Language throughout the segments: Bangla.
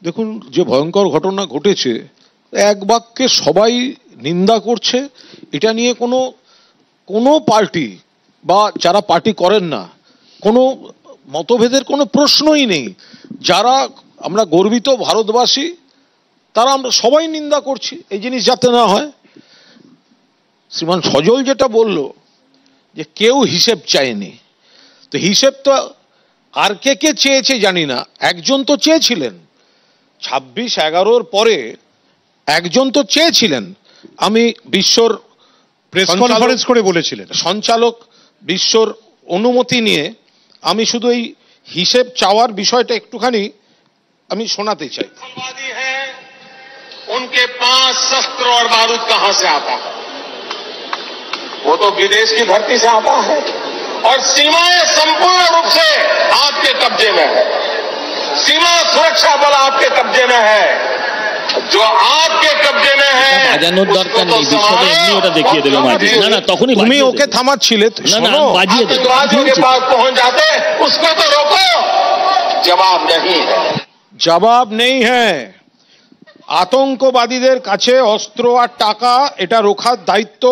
দেখুন, যে ভয়ঙ্কর ঘটনা ঘটেছে এক বাক্যে সবাই নিন্দা করছে। এটা নিয়ে কোনো কোনো পার্টি বা যারা পার্টি করেন না, কোনো মতভেদের কোনো প্রশ্নই নেই। যারা আমরা গর্বিত ভারতবাসী তারা আমরা সবাই নিন্দা করছি এই জিনিস যাতে না হয়। শ্রীমান সজল যেটা বলল যে কেউ হিসেব চায়নি, তো হিসেব তো আর কে চেয়েছে জানি না, একজন তো চেয়েছিলেন 26/11 পরে, একজন তো চেয়েছিলেন। আমি বিশ্বর প্রেস কনফারেন্স করে বলেছিলেন, সঞ্চালক বিশ্বর অনুমতি নিয়ে আমি শুধু এই হিসেব চাওয়ার বিষয়টা একটুখানি আমি শোনাতে চাই। उनके पास शस्त्र और बारूद कहां से आता है? वो तो विदेश की धरती से आता है और सीमाएं संपूर्ण रूप से आपके कब्जे में है। सीमा सुरक्षा बल आपके कब्जे में है। जो आपके कब्जे में है বাজানোর দরকার নেই, বিশ্বকে এমনি ওটা দেখিয়ে দেবে মাঝে। না না, তখনই তুমি ওকে থামাচ্ছিলে। না না, বাজিয়ে দেবে। के पास पहुंच जाते उसको तो रोको। जवाब नहीं है, জবাব নেই হ্যাঁ। আতঙ্কবাদীদের কাছে অস্ত্র আর টাকা এটা রোখার দায়িত্ব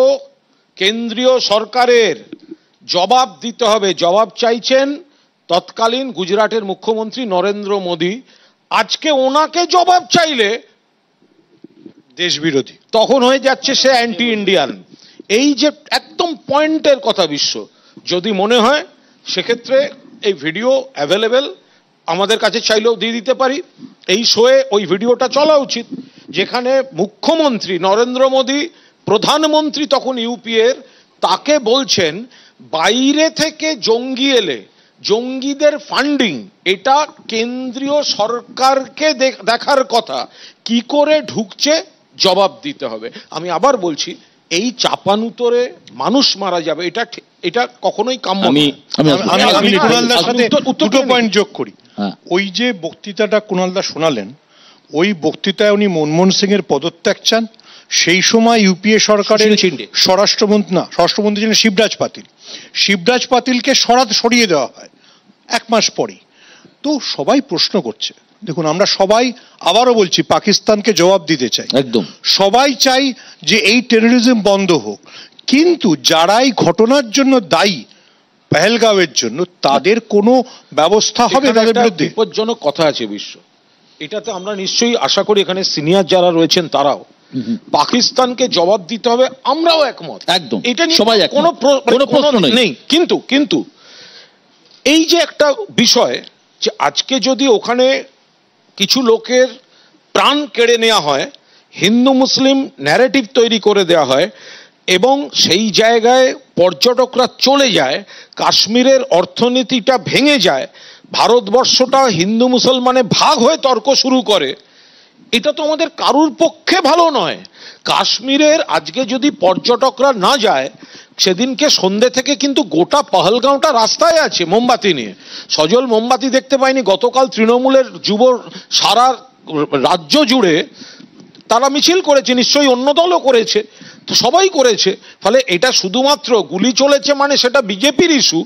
কেন্দ্রীয় সরকারের। জবাব দিতে হবে। জবাব চাইছেন তৎকালীন গুজরাটের মুখ্যমন্ত্রী নরেন্দ্র মোদী। আজকে ওনাকে জবাব চাইলে দেশ বিরোধী তখন হয়ে যাচ্ছে সে অ্যান্টি ইন্ডিয়ান। এই যে একদম পয়েন্টের কথা বিশ্ব, যদি মনে হয় সেক্ষেত্রে এই ভিডিও অ্যাভেলেবেল, আমাদের কাছে চাইলেও দিয়ে দিতে পারি। এই শোয়ে ওই ভিডিওটা চলা উচিত যেখানে মুখ্যমন্ত্রী নরেন্দ্র মোদী, প্রধানমন্ত্রী তখন ইউপিএর, তাকে বলছেন বাইরে থেকে জঙ্গি এলে জঙ্গিদের ফান্ডিং এটা কেন্দ্রীয় সরকারকে দেখার কথা, কি করে ঢুকছে জবাব দিতে হবে। আমি আবার বলছি, এই চাপানুতরে মানুষ মারা যাবে এটা কখনোই কাম্য নয়। আমি কুণালদার সাথে দুটো পয়েন্ট যোগ করি। ওই যে বক্তৃতাটা কুণালদা শোনালেন, ওই বক্তৃতায় উনি মনমোহন সিং এর পদত্যাগ চান। সেই সময় ইউপিএ সরকারের স্বরাষ্ট্রমন্ত্রী ছিলেন শিবরাজ পাতিলকে সরিয়ে দেওয়া হয় 1 মাস পরেই। তো সবাই প্রশ্ন করছে, দেখুন আমরা সবাই আবারও বলছি পাকিস্তানকে জবাব দিতে চাই, একদম সবাই চাই যে এই টেররিজম বন্ধ হোক, কিন্তু যারা এই ঘটনার জন্য দায়ী পহেলগাঁওয়ের জন্য তাদের কোনো ব্যবস্থা হবে তাদের বিরুদ্ধে? বিপজ্জনক কথা আছে বিশ্ব, এটাতে আমরা নিশ্চয়ই আশা করি এখানে সিনিয়র যারা রয়েছেন তারাও পাকিস্তানকে জবাব দিতে হবে, আমরাও একমত, একদম এটা নিয়ে সবাই কোনো প্রশ্ন নেই। কিন্তু এই যে একটা বিষয় যে আজকে যদি ওখানে কিছু লোকের প্রাণ কেড়ে নেওয়া হয়, হিন্দু মুসলিম ন্যারেটিভ তৈরি করে দেওয়া হয় এবং সেই জায়গায় পর্যটকরা চলে যায়, কাশ্মীরের অর্থনীতিটা ভেঙে যায়, ভারতবর্ষটা হিন্দু মুসলমানে ভাগ হয়ে তর্ক শুরু করে, এটা তো আমাদের কারুর পক্ষে ভালো নয়। কাশ্মীরের আজকে যদি পর্যটকরা না যায়, সেদিনকে সন্ধ্যে থেকে কিন্তু গোটা পহলগাঁওটা রাস্তায় আছে মোমবাতি নিয়ে। সজল মোমবাতি দেখতে পাইনি, গতকাল তৃণমূলের যুব সারা রাজ্য জুড়ে তারা মিছিল করেছে, নিশ্চয়ই অন্য দলও করেছে, তো সবাই করেছে। ফলে এটা শুধুমাত্র গুলি চলেছে মানে সেটা বিজেপির ইস্যু,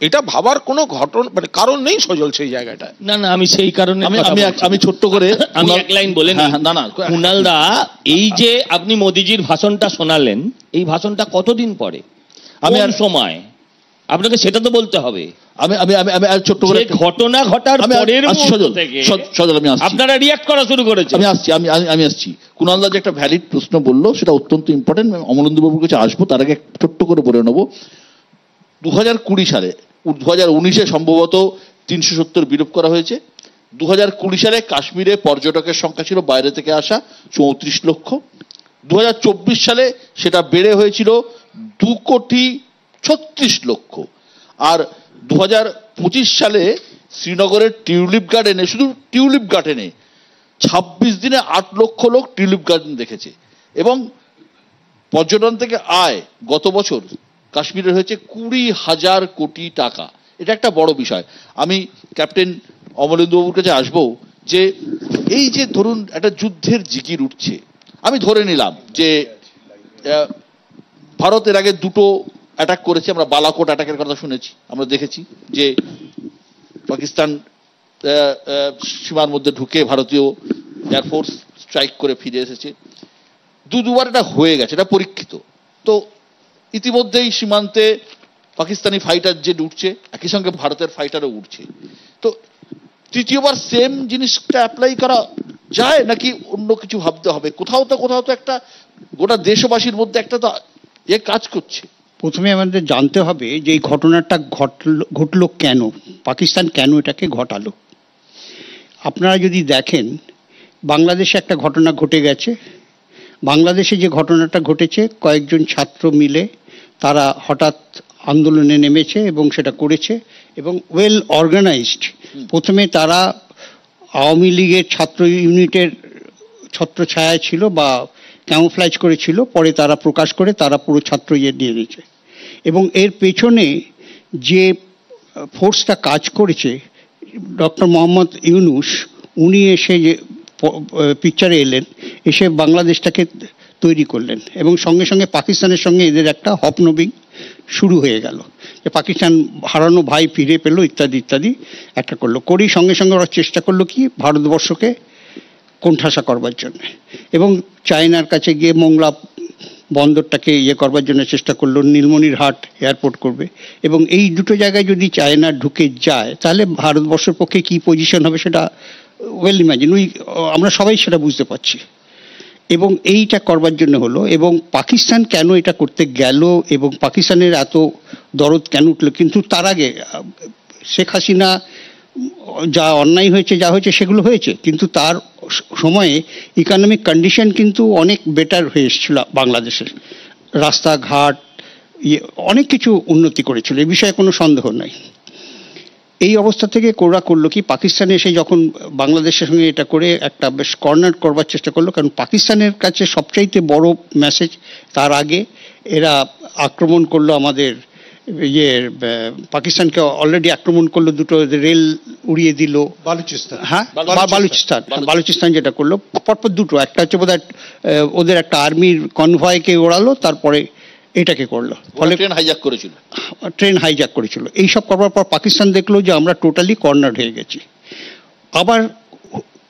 এটা ভাবার কোনো ঘটনা মানে কারণ নেই সজল সেই জায়গাটা। না না, আমি সেই কারণে আমি ছোট্ট করে আমি এক লাইন বলে না না কুণালদা, এই যে আপনি মোদিজির ভাষণটা শোনালেন, এই ভাষণটা কতদিন পরে, আমি আর সময় আপনাকে সেটা তো বলতে হবে। আমি ছোট্ট করে ঘটনা ঘটার পরের আপনারা রিঅ্যাক্ট করা শুরু করেছেন। আমি আসছি। কুণালদা যে একটা ভ্যালিড প্রশ্ন বললো সেটা অত্যন্ত ইম্পর্টেন্ট। অমলেন্দু বাবুর কাছে আসবো, তার আগে ছোট্ট করে বলে নেবো 2020 সালে 2019-এ সম্ভবত 370 বিলোপ করা হয়েছে। 2020 সালে কাশ্মীরে পর্যটকের সংখ্যা ছিল বাইরে থেকে আসা 34 লক্ষ। 2024 সালে সেটা বেড়ে হয়েছিল 2,36 লক্ষ। আর 2025 সালে শ্রীনগরের টিউলিপ গার্ডেনে, শুধু টিউলিপ গার্ডেনে 26 দিনে 8 লক্ষ লোক টিউলিপ গার্ডেন দেখেছে। এবং পর্যটন থেকে আয় গত বছর কাশ্মীরের হয়েছে 20,000 কোটি টাকা। এটা একটা বড় বিষয়। আমি ক্যাপ্টেন অমলেন্দু বাবুর কাছে আসবো যে এই যে ধরুন একটা যুদ্ধের জিকির উঠছে, আমি ধরে নিলাম যে ভারতের আগে 2টো অ্যাটাক করেছে, আমরা বালাকোট অ্যাটাকের কথা শুনেছি, আমরা দেখেছি যে পাকিস্তান সীমার মধ্যে ঢুকে ভারতীয় এয়ারফোর্স স্ট্রাইক করে ফিরে এসেছে, দুবার এটা হয়ে গেছে, এটা পরীক্ষিত। তো ইতিমধ্যেই সীমান্তে পাকিস্তানি ফাইটার জেট উঠছে, একই সঙ্গে ভারতের ফাইটারও উঠছে। তো তৃতীয়বার সেম জিনিসটা অ্যাপ্লাই করা যায় নাকি অন্য কিছু ভাবতে হবে? কোথাও তো একটা গোটা দেশবাসীর মধ্যে একটা তো কাজ করছে। প্রথমে আমাদের জানতে হবে যে এই ঘটনাটা ঘটলো কেন, পাকিস্তান কেন এটাকে ঘটালো। আপনারা যদি দেখেন বাংলাদেশে একটা ঘটনা ঘটে গেছে, বাংলাদেশে যে ঘটনাটা ঘটেছে কয়েকজন ছাত্র মিলে তারা হঠাৎ আন্দোলনে নেমেছে এবং সেটা করেছে এবং ওয়েল অর্গানাইজড। প্রথমে তারা আওয়ামী লীগের ছাত্র ইউনিটের ছত্রছায়া ছিল বা ক্যামোফ্লাইজ করেছিল, পরে তারা প্রকাশ করে তারা পুরো ছাত্র দিয়ে দিয়েছে। এবং এর পেছনে যে ফোর্সটা কাজ করেছে ডক্টর মোহাম্মদ ইউনূস, উনি এসে যে পিকচারে এলেন, এসে বাংলাদেশটাকে তৈরি করলেন এবং সঙ্গে সঙ্গে পাকিস্তানের সঙ্গে এদের একটা হপনবিং শুরু হয়ে গেল যে পাকিস্তান হারানো ভাই ফিরে পেলো ইত্যাদি ইত্যাদি একটা করলো। করেই সঙ্গে সঙ্গে ওরা চেষ্টা করলো কি ভারতবর্ষকে কোণঠাসা করবার জন্য এবং চায়নার কাছে গিয়ে মোংলা বন্দরটাকে করবার জন্য চেষ্টা করলো, নীলমণিরহাট এয়ারপোর্ট করবে। এবং এই দুটো জায়গায় যদি চায়না ঢুকে যায় তাহলে ভারতবর্ষের পক্ষে কি পজিশন হবে সেটা ওয়েল ইমাজিন, আমরা সবাই সেটা বুঝতে পারছি। এবং এইটা করবার জন্য হলো। এবং পাকিস্তান কেন এটা করতে গেল এবং পাকিস্তানের এত দরদ কেন উঠলো, কিন্তু তার আগে শেখ হাসিনা যা অন্যায় হয়েছে যা হয়েছে সেগুলো হয়েছে, কিন্তু তার সময়ে ইকোনমিক কন্ডিশন কিন্তু অনেক বেটার হয়ে এসেছিল বাংলাদেশের, রাস্তাঘাট অনেক কিছু উন্নতি করেছিল, এই বিষয়ে কোনো সন্দেহ নাই। এই অবস্থা থেকে কোরা করলো কি পাকিস্তানে এসে যখন বাংলাদেশের সঙ্গে এটা করে একটা বেশ কর্নার করবার চেষ্টা করলো, কারণ পাকিস্তানের কাছে সবচাইতে বড় মেসেজ তার আগে এরা আক্রমণ করলো আমাদের পাকিস্তানকে অলরেডি আক্রমণ করলো, দুটো রেল উড়িয়ে দিল বালুচিস্তান, হ্যাঁ বালুচিস্তান যেটা করলো পরপর দুটো, একটা হচ্ছে বোধহয় ওদের একটা আর্মির কনভয়কে ওড়ালো, তারপরে এটাকে করলো, ফলে ট্রেন হাইজ্যাক করেছিল। এইসব করবার পর পাকিস্তান দেখলো যে আমরা টোটালি কর্নার হয়ে গেছি। আবার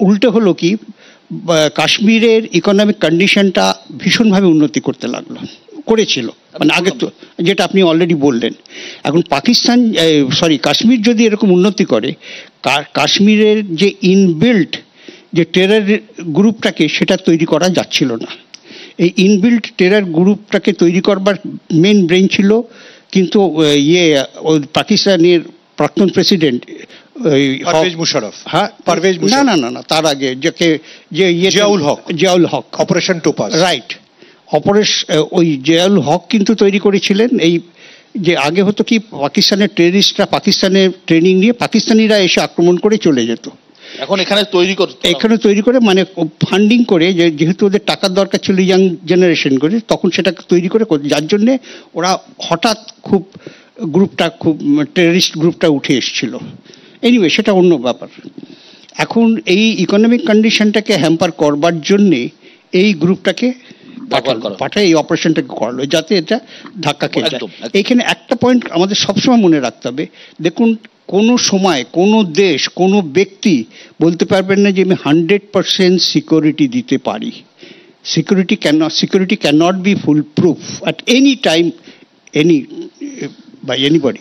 উল্টো হলো কি কাশ্মীরের ইকোনমিক কন্ডিশনটা ভীষণভাবে উন্নতি করতে লাগলো, করেছিল মানে আগে তো যেটা আপনি অলরেডি বললেন। এখন পাকিস্তান কাশ্মীর যদি এরকম উন্নতি করে, কাশ্মীরের যে ইনবিল্ট যে টেরর গ্রুপটাকে সেটা তৈরি করা যাচ্ছিল না। এই ইনবিল্ট টেরর গ্রুপটাকে তৈরি করবার মেন ব্রেন ছিল কিন্তু পাকিস্তানের প্রাক্তন প্রেসিডেন্ট না তার আগে জিয়াউল হক অপারেশন টোপাজ, রাইট, ওই জিয়াউল হক কিন্তু তৈরি করেছিলেন। এই যে আগে হতো কি পাকিস্তানের টেররিস্টরা পাকিস্তানের ট্রেনিং নিয়ে পাকিস্তানিরা এসে আক্রমণ করে চলে যেত, এখন এখানে তৈরি করে মানে ফান্ডিং করে, যেহেতু ওদের টাকার দরকার ছিল ইয়াং জেনারেশন করে, তখন সেটা তৈরি করে, যার জন্যে ওরা হঠাৎ খুব টেররিস্ট গ্রুপটা উঠে এসেছিল। এনিওয়ে সেটা অন্য ব্যাপার। এখন এই ইকোনমিক কন্ডিশনটাকে হ্যাম্পার করবার জন্যে এই গ্রুপটাকে পাঠায়, এই অপারেশনটাকে করলো যাতে এটা ধাক্কা খেয়ে যায়। এইখানে একটা পয়েন্ট আমাদের সবসময় মনে রাখতে হবে, দেখুন কোনো সময় কোনো দেশ কোনো ব্যক্তি বলতে পারবেন না যে আমি 100% সিকিউরিটি দিতে পারি। Security can not be foolproof at any time by anybody.